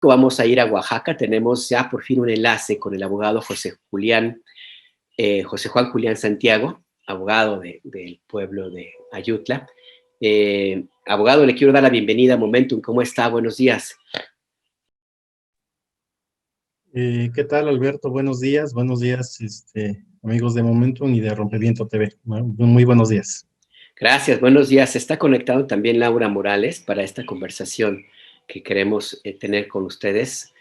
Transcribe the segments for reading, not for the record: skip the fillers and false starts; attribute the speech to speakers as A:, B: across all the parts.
A: vamos a ir a Oaxaca. Tenemos ya por fin un enlace con el abogado José Juan Julián Santiago, abogado del pueblo de Ayutla. Abogado, le quiero dar la bienvenida a Momentum. ¿Cómo está? Buenos días.
B: ¿Qué tal, Alberto? Buenos días, amigos de Momentum y de Rompeviento TV. Muy buenos días.
A: Gracias, buenos días. Está conectado también Laura Morales para esta conversación que queremos tener con ustedes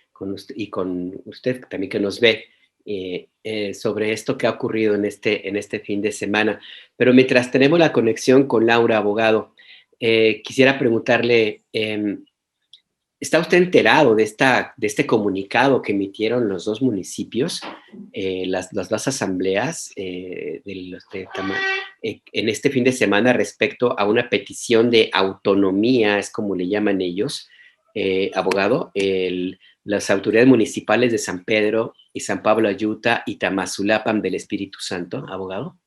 A: y con usted también que nos ve sobre esto que ha ocurrido en este fin de semana. Pero mientras tenemos la conexión con Laura, abogado, quisiera preguntarle, ¿está usted enterado de este comunicado que emitieron los dos municipios, las dos asambleas en este fin de semana respecto a una petición de autonomía, es como le llaman ellos, abogado, las autoridades municipales de San Pedro y San Pablo Ayutla y Tamazulapan del Espíritu Santo, abogado?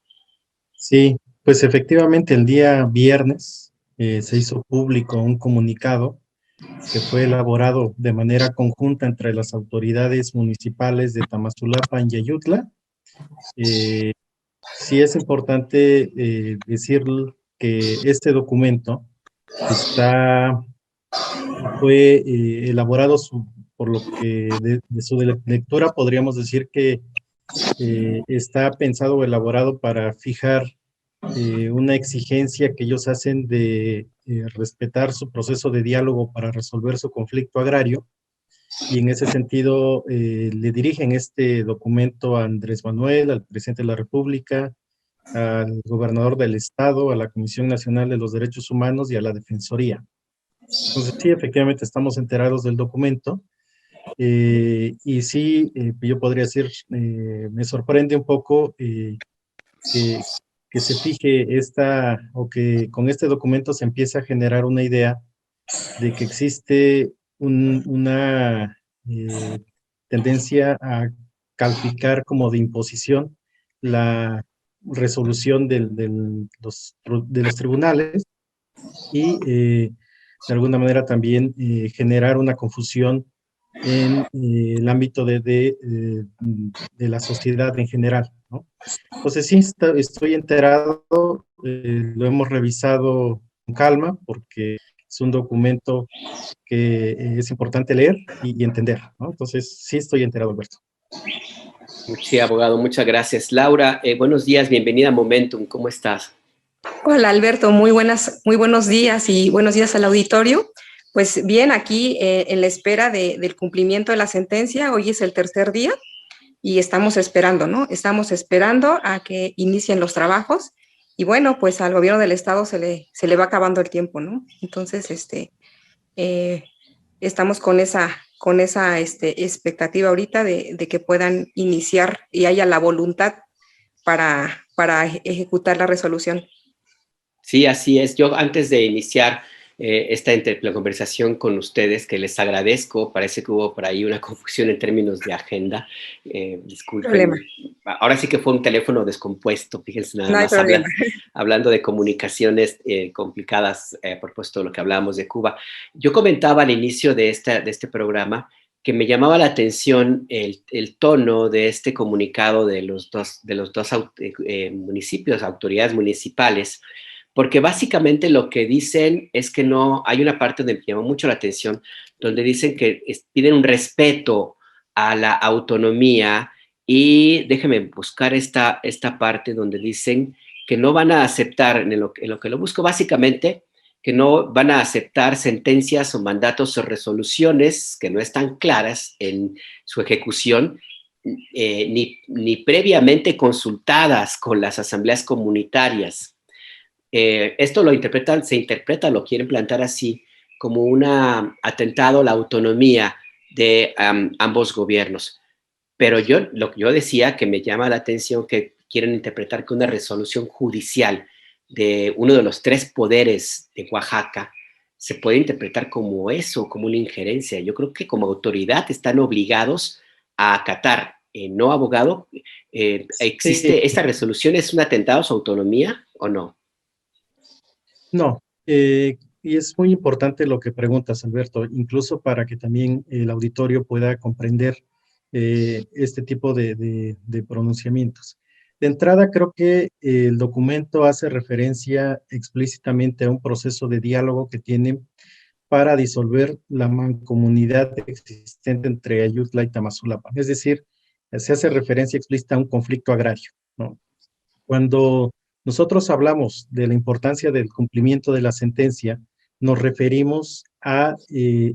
B: Sí, pues efectivamente el día viernes se hizo público un comunicado que fue elaborado de manera conjunta entre las autoridades municipales de Tamazulapan y Ayutla. Sí es importante decir que este documento fue elaborado por lo que de su lectura podríamos decir que está pensado o elaborado para fijar una exigencia que ellos hacen de respetar su proceso de diálogo para resolver su conflicto agrario. Y en ese sentido le dirigen este documento a Andrés Manuel, al presidente de la República, al gobernador del estado, a la Comisión Nacional de los Derechos Humanos y a la Defensoría. Entonces sí, efectivamente estamos enterados del documento. Y sí, yo podría decir, me sorprende un poco que se fije o que con este documento se empieza a generar una idea de que existe una tendencia a calificar como de imposición la resolución de los tribunales y de alguna manera también generar una confusión en el ámbito de la sociedad en general, ¿no? Entonces sí, estoy enterado, lo hemos revisado con calma porque es un documento que es importante leer y entender, ¿no? Entonces sí estoy enterado, Alberto.
A: Sí, abogado, muchas gracias. Laura, buenos días, bienvenida a Momentum, ¿cómo estás?
C: Hola, Alberto, muy buenos días y buenos días al auditorio. Pues bien, aquí en la espera del cumplimiento de la sentencia, hoy es el tercer día y estamos esperando, ¿no? Estamos esperando a que inicien los trabajos y bueno, pues al gobierno del estado se le va acabando el tiempo, ¿no? Entonces, estamos con esa expectativa ahorita de que puedan iniciar y haya la voluntad para ejecutar la resolución.
A: Sí, así es. Yo antes de iniciar la conversación con ustedes, que les agradezco, parece que hubo por ahí una confusión en términos de agenda. Disculpen.
C: Problema.
A: Ahora sí que fue un teléfono descompuesto, fíjense nada
C: No hay
A: más,
C: problema.
A: hablando de comunicaciones complicadas a propósito de lo que hablábamos de Cuba. Yo comentaba al inicio de este programa que me llamaba la atención el tono de este comunicado de los dos municipios, autoridades municipales, porque básicamente lo que dicen es que no, hay una parte donde me llamó mucho la atención, donde dicen que piden un respeto a la autonomía y déjenme buscar esta parte donde dicen que no van a aceptar, en lo que lo busco básicamente, que no van a aceptar sentencias o mandatos o resoluciones que no están claras en su ejecución, ni previamente consultadas con las asambleas comunitarias. Esto se interpreta, lo quieren plantear así, como un atentado a la autonomía de ambos gobiernos. Pero lo que yo decía que me llama la atención que quieren interpretar que una resolución judicial de uno de los tres poderes de Oaxaca se puede interpretar como eso, como una injerencia. Yo creo que como autoridad están obligados a acatar, ¿no, abogado? ¿Existe
B: Sí.
A: esta resolución? ¿Es un atentado a su autonomía o no?
B: No, y es muy importante lo que preguntas, Alberto, incluso para que también el auditorio pueda comprender este tipo de pronunciamientos. De entrada, creo que el documento hace referencia explícitamente a un proceso de diálogo que tiene para disolver la mancomunidad existente entre Ayutla y Tamazulapan. Es decir, se hace referencia explícita a un conflicto agrario, ¿no? Cuando nosotros hablamos de la importancia del cumplimiento de la sentencia, nos referimos eh,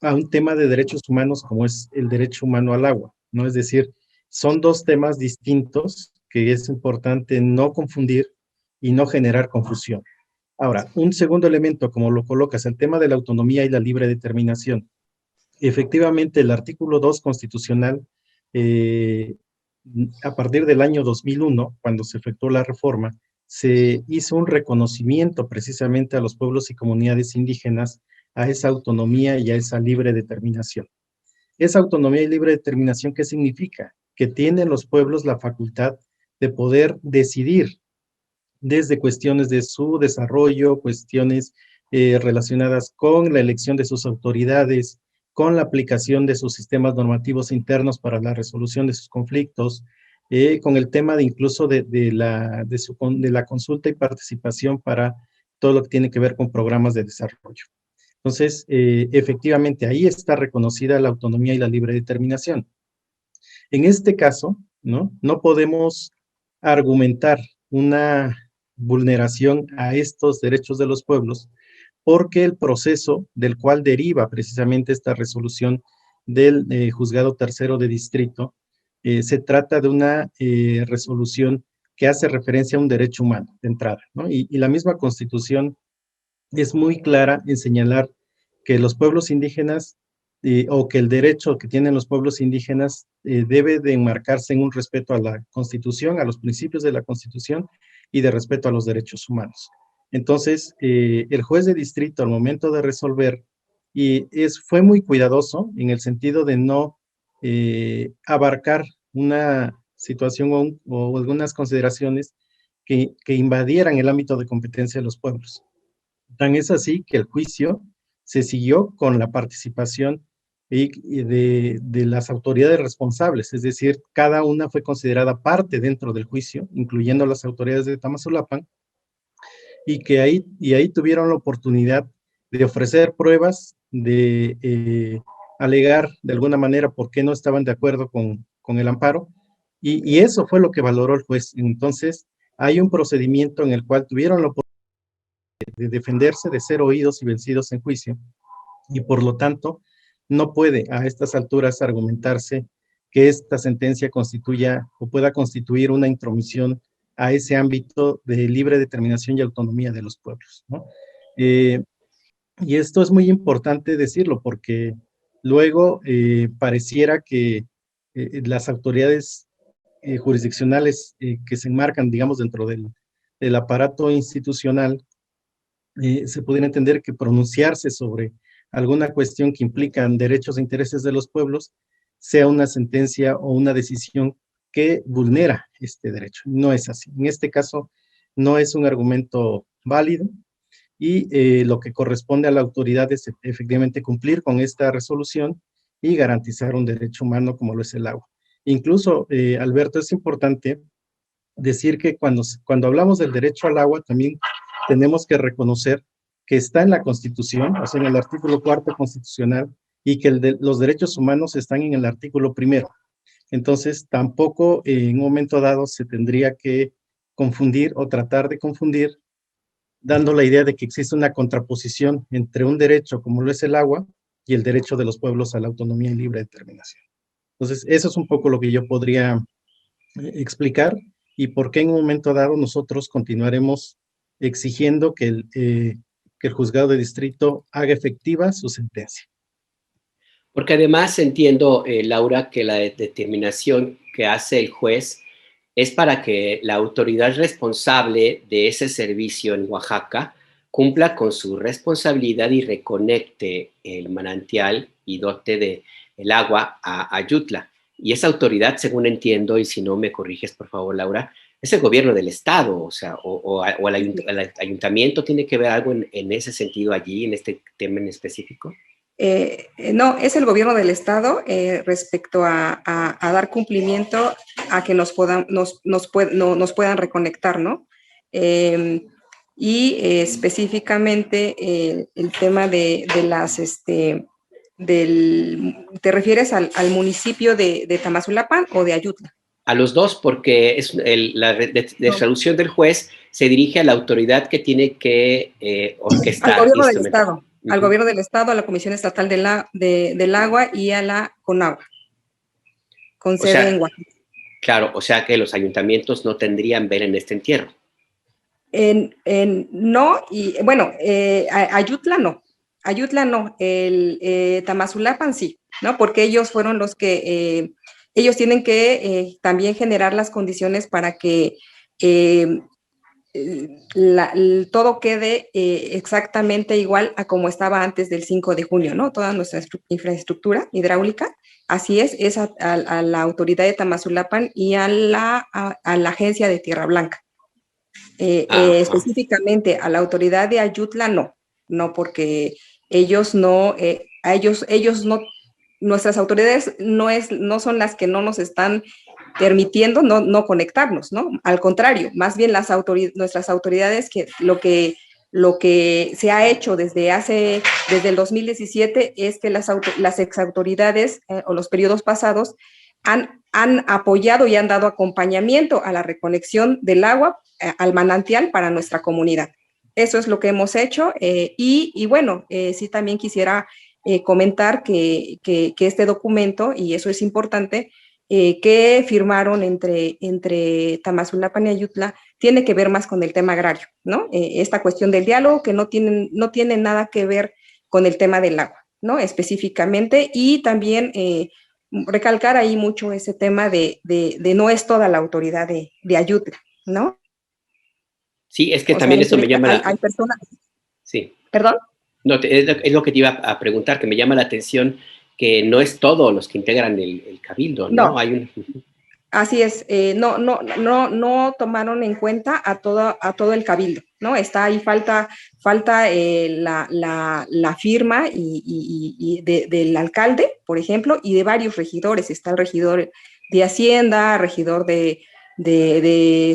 B: a un tema de derechos humanos como es el derecho humano al agua, ¿no? Es decir, son dos temas distintos que es importante no confundir y no generar confusión. Ahora, un segundo elemento, como lo colocas, el tema de la autonomía y la libre determinación. Efectivamente, el artículo 2 constitucional, eh, a partir del año 2001, cuando se efectuó la reforma, se hizo un reconocimiento precisamente a los pueblos y comunidades indígenas, a esa autonomía y a esa libre determinación. Esa autonomía y libre determinación, ¿qué significa? Que tienen los pueblos la facultad de poder decidir desde cuestiones de su desarrollo, cuestiones relacionadas con la elección de sus autoridades, con la aplicación de sus sistemas normativos internos para la resolución de sus conflictos, con el tema de incluso de la consulta y participación para todo lo que tiene que ver con programas de desarrollo. Entonces, efectivamente, ahí está reconocida la autonomía y la libre determinación. En este caso, no podemos argumentar una vulneración a estos derechos de los pueblos, porque el proceso del cual deriva precisamente esta resolución del Juzgado Tercero de Distrito, se trata de una resolución que hace referencia a un derecho humano de entrada, ¿no? Y la misma Constitución es muy clara en señalar que los pueblos indígenas o que el derecho que tienen los pueblos indígenas debe de enmarcarse en un respeto a la Constitución, a los principios de la Constitución y de respeto a los derechos humanos. Entonces, el juez de distrito al momento de resolver fue muy cuidadoso en el sentido de no abarcar una situación o algunas consideraciones que invadieran el ámbito de competencia de los pueblos. Tan es así que el juicio se siguió con la participación de las autoridades responsables, es decir, cada una fue considerada parte dentro del juicio, incluyendo las autoridades de Tamazulapan, y ahí tuvieron la oportunidad de ofrecer pruebas, de alegar de alguna manera por qué no estaban de acuerdo con el amparo, y eso fue lo que valoró el juez. Entonces, hay un procedimiento en el cual tuvieron la oportunidad de defenderse, de ser oídos y vencidos en juicio, y por lo tanto no puede a estas alturas argumentarse que esta sentencia constituya o pueda constituir una intromisión a ese ámbito de libre determinación y autonomía de los pueblos, ¿no? Y esto es muy importante decirlo porque luego pareciera que las autoridades jurisdiccionales que se enmarcan, digamos, dentro del aparato institucional, se pudiera entender que pronunciarse sobre alguna cuestión que implica derechos e intereses de los pueblos sea una sentencia o una decisión que vulnera este derecho. No es así. En este caso, no es un argumento válido y lo que corresponde a la autoridad es efectivamente cumplir con esta resolución y garantizar un derecho humano como lo es el agua. Incluso, Alberto, es importante decir que cuando hablamos del derecho al agua, también tenemos que reconocer que está en la Constitución, o sea, en el artículo 4 constitucional, y que los derechos humanos están en el artículo 1. Entonces, tampoco en un momento dado se tendría que confundir o tratar de confundir, dando la idea de que existe una contraposición entre un derecho como lo es el agua y el derecho de los pueblos a la autonomía y libre determinación. Entonces, eso es un poco lo que yo podría explicar y por qué en un momento dado nosotros continuaremos exigiendo que el juzgado de distrito haga efectiva su sentencia.
A: Porque además entiendo, Laura, que la determinación que hace el juez es para que la autoridad responsable de ese servicio en Oaxaca cumpla con su responsabilidad y reconecte el manantial y dote de el agua a Ayutla. Y esa autoridad, según entiendo, y si no me corriges, por favor, Laura, Es el gobierno del estado, o sea, o el ayuntamiento tiene que ver algo en ese sentido allí, en este tema en específico.
C: No, es el gobierno del estado respecto a dar cumplimiento a que nos puedan reconectar, ¿no? Y específicamente el tema de las, ¿te refieres al municipio de Tamazulapan o de Ayutla?
A: A los dos, porque es la resolución del juez se dirige a la autoridad que tiene que
C: Al
A: orquestar,
C: gobierno del
A: instrumentar.
C: estado, al gobierno del estado, a la Comisión Estatal del Agua y a la CONAGUA, con
A: O
C: sede
A: sea,
C: en Oaxaca.
A: claro, o sea que los ayuntamientos no tendrían ver en este entierro.
C: No, y bueno, Ayutla no. Ayutla no, Tamazulapan sí, ¿no? Porque ellos fueron los que, ellos tienen que también generar las condiciones para que todo quede exactamente igual a como estaba antes del 5 de junio, ¿no? Toda nuestra infraestructura hidráulica, así es a la autoridad de Tamazulapan y a la agencia de Tierra Blanca. Específicamente a la autoridad de Ayutla, no, porque ellos no, ellos no, nuestras autoridades no son las que no nos están permitiendo no conectarnos, ¿no? Al contrario, más bien nuestras autoridades que lo que se ha hecho desde el 2017 es que las exautoridades o los periodos pasados han apoyado y han dado acompañamiento a la reconexión del agua al manantial para nuestra comunidad. Eso es lo que hemos hecho y bueno, sí también quisiera comentar que este documento, y eso es importante, que firmaron entre Tamazulapan y Ayutla, tiene que ver más con el tema agrario, ¿no? Esta cuestión del diálogo que no tiene nada que ver con el tema del agua, ¿no? Específicamente, y también recalcar ahí mucho ese tema de no es toda la autoridad de Ayutla, ¿no?
A: Sí, es que
C: O
A: también
C: sea,
A: eso me llama
C: hay personas...
A: Sí.
C: ¿Perdón?
A: No, es lo que te iba a preguntar, que me llama la atención que no es todos los que integran el cabildo, ¿no?
C: No.
A: Hay
C: Así es, no tomaron en cuenta a todo el cabildo, ¿no? Está ahí, falta la firma del alcalde, por ejemplo, y de varios regidores. Está el regidor de Hacienda, regidor de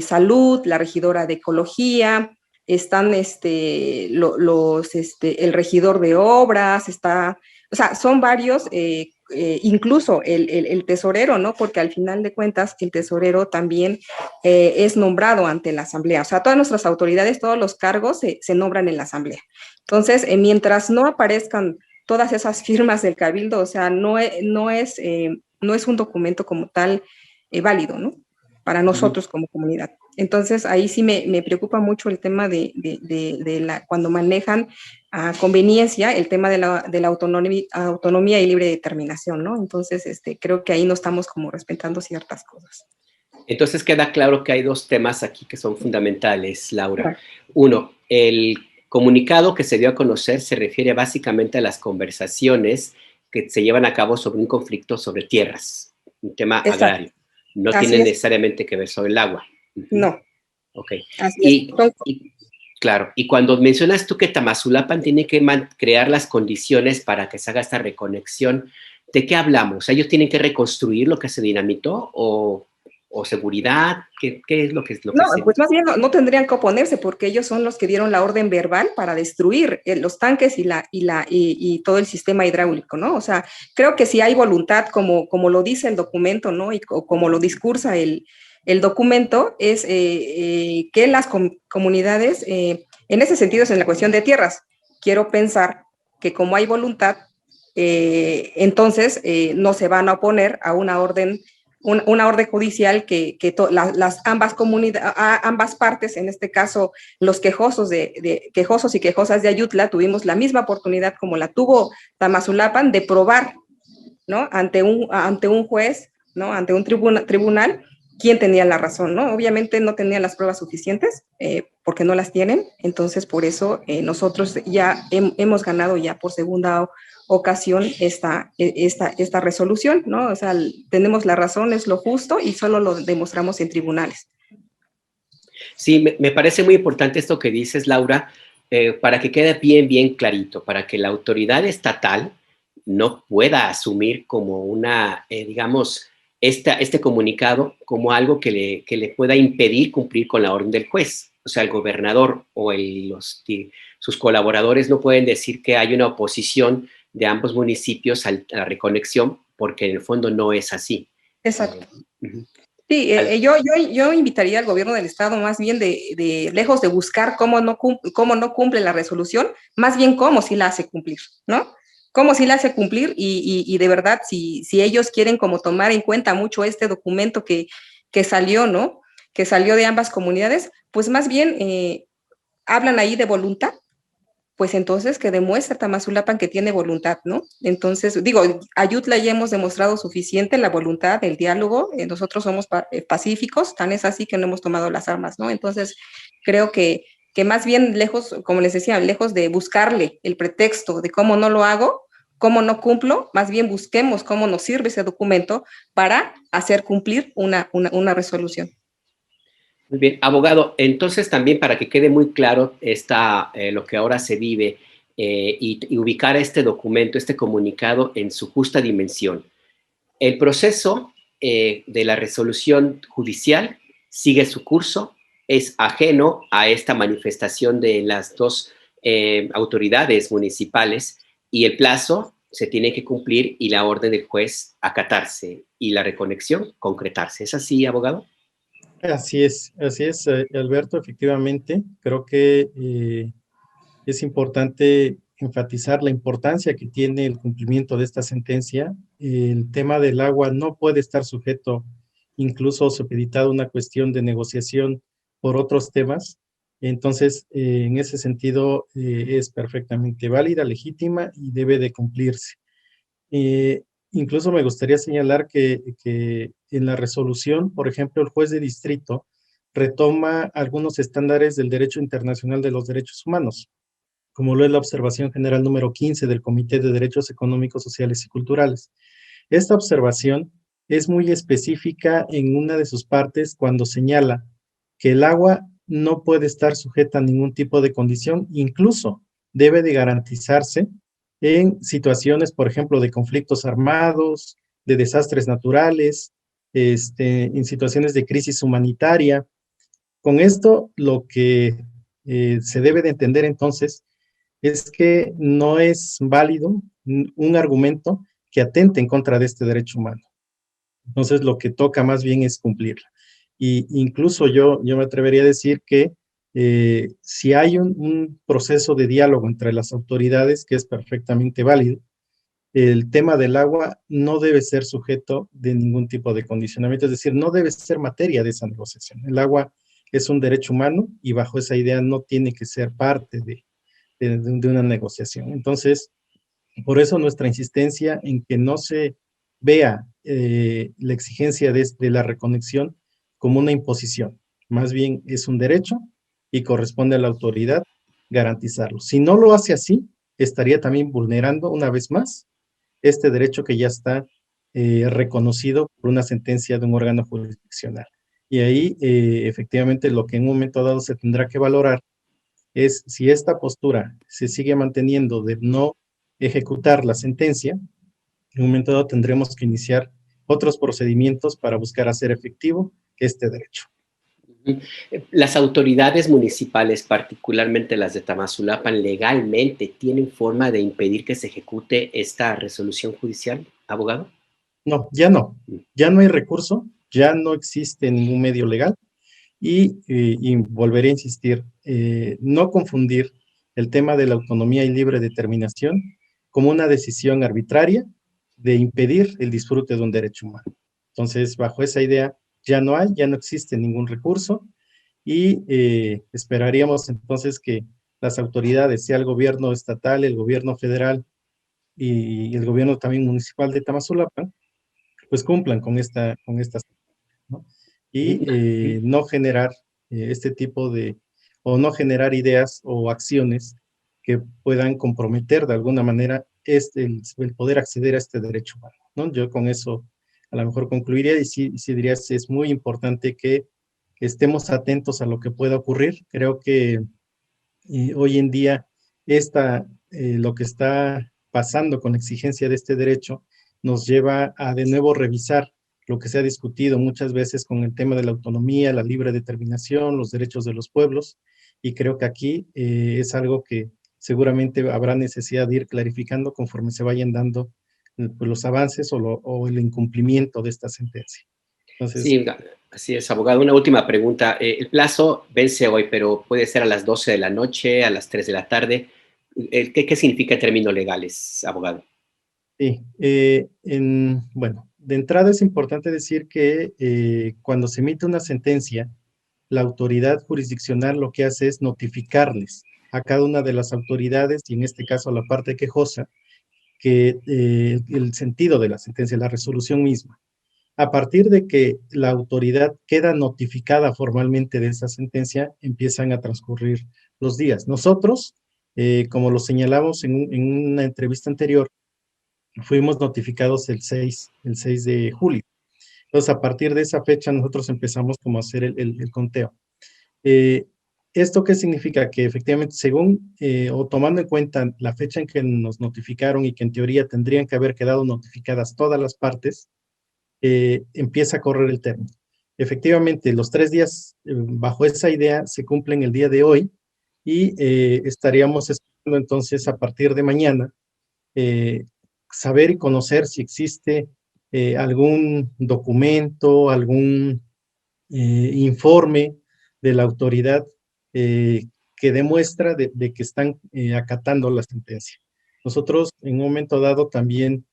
C: Salud, la regidora de Ecología, están el regidor de Obras, o sea, son varios, incluso el tesorero, ¿no? Porque al final de cuentas el tesorero también es nombrado ante la asamblea. O sea, todas nuestras autoridades, todos los cargos se nombran en la asamblea. Entonces, mientras no aparezcan todas esas firmas del cabildo, o sea, no es un documento como tal válido, ¿no? Para nosotros como comunidad. Entonces, ahí sí me preocupa mucho el tema de cuando manejan a conveniencia el tema de la autonomía y libre determinación, ¿no? Entonces, creo que ahí no estamos como respetando ciertas cosas.
A: Entonces queda claro que hay dos temas aquí que son fundamentales, Laura. Uno, el comunicado que se dio a conocer se refiere básicamente a las conversaciones que se llevan a cabo sobre un conflicto sobre tierras, un tema agrario. No tiene necesariamente que ver sobre el agua.
C: No.
A: Ok.
C: Así es.
A: Claro, y cuando mencionas tú que Tamazulapan tiene que crear las condiciones para que se haga esta reconexión, ¿de qué hablamos? ¿Ellos tienen que reconstruir lo que se dinamitó o seguridad? ¿Qué es lo que es?
C: No, pues más bien no tendrían que oponerse porque ellos son los que dieron la orden verbal para destruir los tanques y todo el sistema hidráulico, ¿no? O sea, creo que si hay voluntad, como lo dice el documento, ¿no? Y como lo discursa el documento, es que las comunidades, en ese sentido es en la cuestión de tierras, quiero pensar que como hay voluntad, entonces no se van a oponer a una orden judicial que las ambas partes, en este caso los quejosos quejosos y quejosas de Ayutla, tuvimos la misma oportunidad como la tuvo Tamazulapan de probar, ¿no? Ante un juez, ¿no? Ante un tribunal, quién tenía la razón, ¿no? Obviamente no tenían las pruebas suficientes porque no las tienen, entonces por eso nosotros ya hemos ganado ya por segunda ocasión esta resolución, ¿no? O sea, tenemos la razón, es lo justo y solo lo demostramos en tribunales.
A: Sí, me parece muy importante esto que dices, Laura, para que quede bien clarito, para que la autoridad estatal no pueda asumir como una, digamos, este comunicado como algo que le pueda impedir cumplir con la orden del juez. O sea, el gobernador o sus colaboradores no pueden decir que hay una oposición de ambos municipios a la reconexión, porque en el fondo no es así.
C: Exacto.
A: Uh-huh.
C: Sí, yo invitaría al gobierno del estado más bien lejos de buscar cómo no cumple la resolución, más bien cómo sí la hace cumplir, ¿no? Cómo sí la hace cumplir y de verdad, si ellos quieren como tomar en cuenta mucho este documento que salió, ¿no? Que salió de ambas comunidades, pues más bien hablan ahí de voluntad, pues entonces que demuestre Tamazulapan que tiene voluntad, ¿no? Entonces, digo, Ayutla ya hemos demostrado suficiente la voluntad, el diálogo, nosotros somos pacíficos, tan es así que no hemos tomado las armas, ¿no? Entonces, creo que más bien lejos, como les decía, lejos de buscarle el pretexto de cómo no lo hago, cómo no cumplo, más bien busquemos cómo nos sirve ese documento para hacer cumplir una resolución.
A: Muy bien, abogado, entonces también para que quede muy claro lo que ahora se vive y ubicar este documento, este comunicado en su justa dimensión. El proceso de la resolución judicial sigue su curso, es ajeno a esta manifestación de las dos autoridades municipales y el plazo se tiene que cumplir y la orden del juez acatarse y la reconexión concretarse. ¿Es así, abogado?
B: Así es, Alberto, efectivamente. Creo que es importante enfatizar la importancia que tiene el cumplimiento de esta sentencia. El tema del agua no puede estar sujeto, incluso supeditado a una cuestión de negociación por otros temas. Entonces, en ese sentido, es perfectamente válida, legítima y debe de cumplirse. Incluso me gustaría señalar que en la resolución, por ejemplo, el juez de distrito retoma algunos estándares del derecho internacional de los derechos humanos, como lo es la observación general número 15 del Comité de Derechos Económicos, Sociales y Culturales. Esta observación es muy específica en una de sus partes cuando señala que el agua no puede estar sujeta a ningún tipo de condición, incluso debe de garantizarse en situaciones, por ejemplo, de conflictos armados, de desastres naturales, en situaciones de crisis humanitaria. Con esto, lo que se debe de entender entonces es que no es válido un argumento que atente en contra de este derecho humano. Entonces, lo que toca más bien es cumplirla. Y incluso yo me atrevería a decir que si hay un proceso de diálogo entre las autoridades, que es perfectamente válido, el tema del agua no debe ser sujeto de ningún tipo de condicionamiento, es decir, no debe ser materia de esa negociación. El agua es un derecho humano y bajo esa idea no tiene que ser parte de una negociación. Entonces, por eso nuestra insistencia en que no se vea la exigencia de la reconexión como una imposición, más bien es un derecho y corresponde a la autoridad garantizarlo. Si no lo hace así, estaría también vulnerando una vez más este derecho que ya está reconocido por una sentencia de un órgano jurisdiccional. Y ahí, efectivamente, lo que en un momento dado se tendrá que valorar es si esta postura se sigue manteniendo de no ejecutar la sentencia, en un momento dado tendremos que iniciar otros procedimientos para buscar hacer efectivo este derecho.
A: Las autoridades municipales, particularmente las de Tamazulapan, legalmente tienen forma de impedir que se ejecute esta resolución judicial, abogado.
B: No, ya no hay recurso, ya no existe ningún medio legal y volveré a insistir, no confundir el tema de la autonomía y libre determinación como una decisión arbitraria de impedir el disfrute de un derecho humano. Entonces, bajo esa idea, ya no existe ningún recurso y esperaríamos entonces que las autoridades, sea el gobierno estatal, el gobierno federal y el gobierno también municipal de Tamazulapan, pues cumplan con estas, ¿no? Y no generar este tipo o no generar ideas o acciones que puedan comprometer de alguna manera el poder acceder a este derecho humano, ¿no? Yo con eso a lo mejor concluiría y sí diría, es muy importante que estemos atentos a lo que pueda ocurrir. Creo que hoy en día lo que está pasando con la exigencia de este derecho nos lleva a de nuevo revisar lo que se ha discutido muchas veces con el tema de la autonomía, la libre determinación, los derechos de los pueblos, y creo que aquí es algo que seguramente habrá necesidad de ir clarificando conforme se vayan dando pues, los avances o el incumplimiento de esta sentencia. Entonces,
A: Sí, así es, abogado. Una última pregunta. El plazo vence hoy, pero puede ser a las 12 de la noche, a las 3 de la tarde. ¿Qué significa en términos legales, abogado?
B: sí, bueno, de entrada es importante decir que cuando se emite una sentencia, la autoridad jurisdiccional lo que hace es notificarles a cada una de las autoridades, y en este caso a la parte quejosa, que el sentido de la sentencia, la resolución misma. A partir de que la autoridad queda notificada formalmente de esa sentencia, empiezan a transcurrir los días. Nosotros, como lo señalamos en una entrevista anterior, fuimos notificados el 6 de julio. Entonces, a partir de esa fecha, nosotros empezamos como a hacer el conteo. ¿Esto qué significa? Que efectivamente, según o tomando en cuenta la fecha en que nos notificaron y que en teoría tendrían que haber quedado notificadas todas las partes, empieza a correr el término. Efectivamente, los 3 días bajo esa idea se cumplen el día de hoy y estaríamos esperando entonces a partir de mañana saber y conocer si existe algún documento, algún informe de la autoridad que demuestra de que están acatando la sentencia. Nosotros en un momento dado también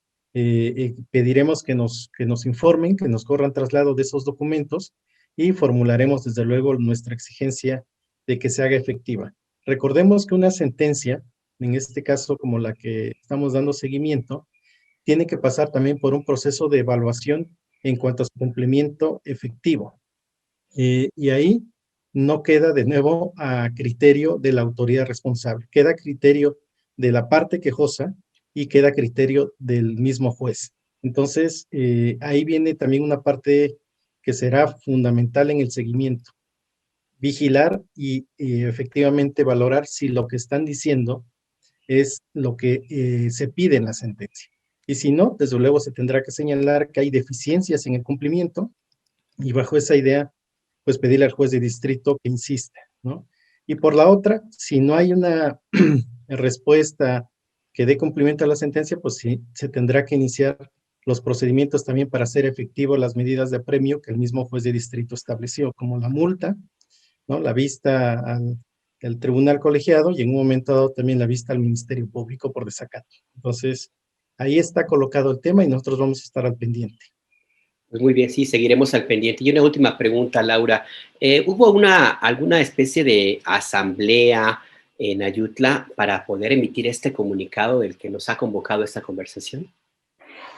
B: pediremos que nos informen, que nos corran traslado de esos documentos y formularemos desde luego nuestra exigencia de que se haga efectiva. Recordemos que una sentencia, en este caso como la que estamos dando seguimiento, tiene que pasar también por un proceso de evaluación en cuanto a su cumplimiento efectivo. Y ahí no queda de nuevo a criterio de la autoridad responsable, queda a criterio de la parte quejosa y queda a criterio del mismo juez. Entonces, ahí viene también una parte que será fundamental en el seguimiento. Vigilar y efectivamente valorar si lo que están diciendo es lo que se pide en la sentencia. Y si no, desde luego se tendrá que señalar que hay deficiencias en el cumplimiento y bajo esa idea, pues pedirle al juez de distrito que insista, ¿no? Y por la otra, si no hay una respuesta que dé cumplimiento a la sentencia, pues sí, se tendrá que iniciar los procedimientos también para hacer efectivo las medidas de apremio que el mismo juez de distrito estableció, como la multa, ¿no? La vista al tribunal colegiado y en un momento dado también la vista al Ministerio Público por desacato. Entonces, ahí está colocado el tema y nosotros vamos a estar al pendiente.
A: Pues muy bien, sí, seguiremos al pendiente. Y una última pregunta, Laura. ¿Hubo alguna especie de asamblea en Ayutla para poder emitir este comunicado del que nos ha convocado esta conversación?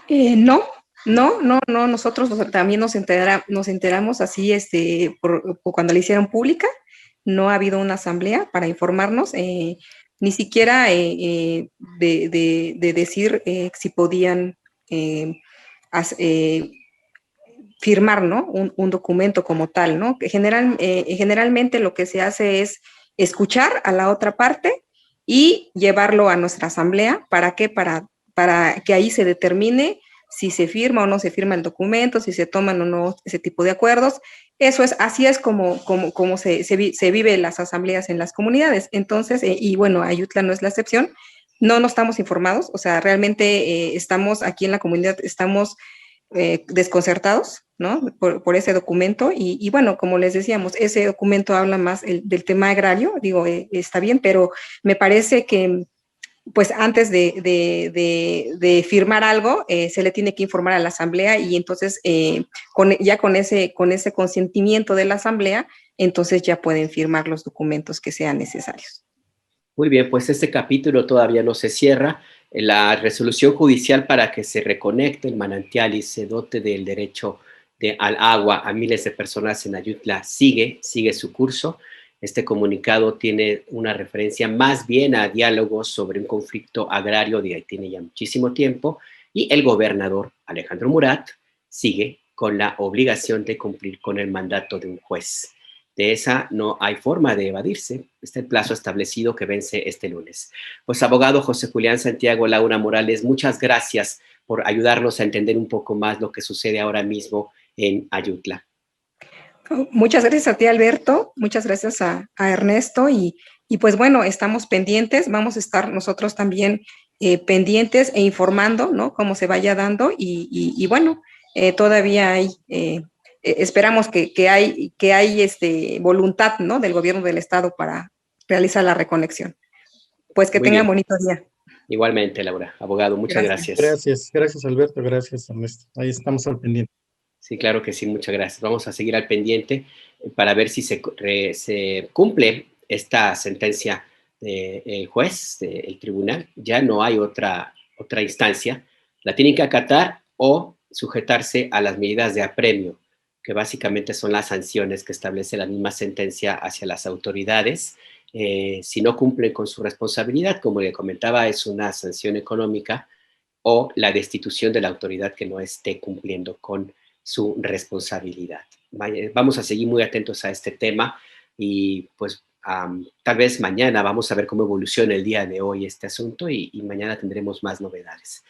C: No, nosotros también nos enteramos así, por cuando la hicieron pública, no ha habido una asamblea para informarnos, ni siquiera de decir si podían firmar, ¿no? Un documento como tal, ¿no? Que generalmente lo que se hace es escuchar a la otra parte y llevarlo a nuestra asamblea. ¿Para qué? Para que ahí se determine si se firma o no se firma el documento, si se toman o no ese tipo de acuerdos. Así es como se vive las asambleas en las comunidades. Entonces, y bueno, Ayutla no es la excepción. No estamos informados, o sea, realmente estamos aquí en la comunidad, estamos desconcertados, ¿no? Por ese documento y bueno, como les decíamos, ese documento habla más del tema agrario, digo, está bien, pero me parece que pues antes de firmar algo, se le tiene que informar a la asamblea y entonces ya con ese consentimiento de la asamblea, entonces ya pueden firmar los documentos que sean necesarios.
A: Muy bien, pues este capítulo todavía no se cierra. La resolución judicial para que se reconecte el manantial y se dote del derecho al agua a miles de personas en Ayutla sigue su curso. Este comunicado tiene una referencia más bien a diálogos sobre un conflicto agrario de Haití ya muchísimo tiempo y el gobernador Alejandro Murat sigue con la obligación de cumplir con el mandato de un juez. De esa no hay forma de evadirse. Está el plazo establecido que vence este lunes. Pues, abogado José Julián Santiago Laura Morales, muchas gracias por ayudarnos a entender un poco más lo que sucede ahora mismo en Ayutla.
C: Muchas gracias a ti, Alberto. Muchas gracias a Ernesto. Y pues bueno, estamos pendientes. Vamos a estar nosotros también pendientes e informando, ¿no? Cómo se vaya dando. Y bueno, todavía hay, esperamos que hay voluntad, ¿no? Del gobierno del estado para realizar la reconexión. Pues que
A: Muy
C: tengan
A: bien.
C: bonito día.
A: Igualmente, Laura. Abogado, muchas
C: Gracias.
A: gracias.
B: Gracias Alberto, gracias Ernesto. Ahí estamos al pendiente.
A: Sí, claro que sí, muchas gracias. Vamos a seguir al pendiente para ver si se cumple esta sentencia del juez, del tribunal. Ya no hay otra instancia. La tienen que acatar o sujetarse a las medidas de apremio, que básicamente son las sanciones que establece la misma sentencia hacia las autoridades. Si no cumplen con su responsabilidad, como le comentaba, es una sanción económica o la destitución de la autoridad que no esté cumpliendo con su responsabilidad. Vamos a seguir muy atentos a este tema y pues tal vez mañana vamos a ver cómo evoluciona el día de hoy este asunto y mañana tendremos más novedades.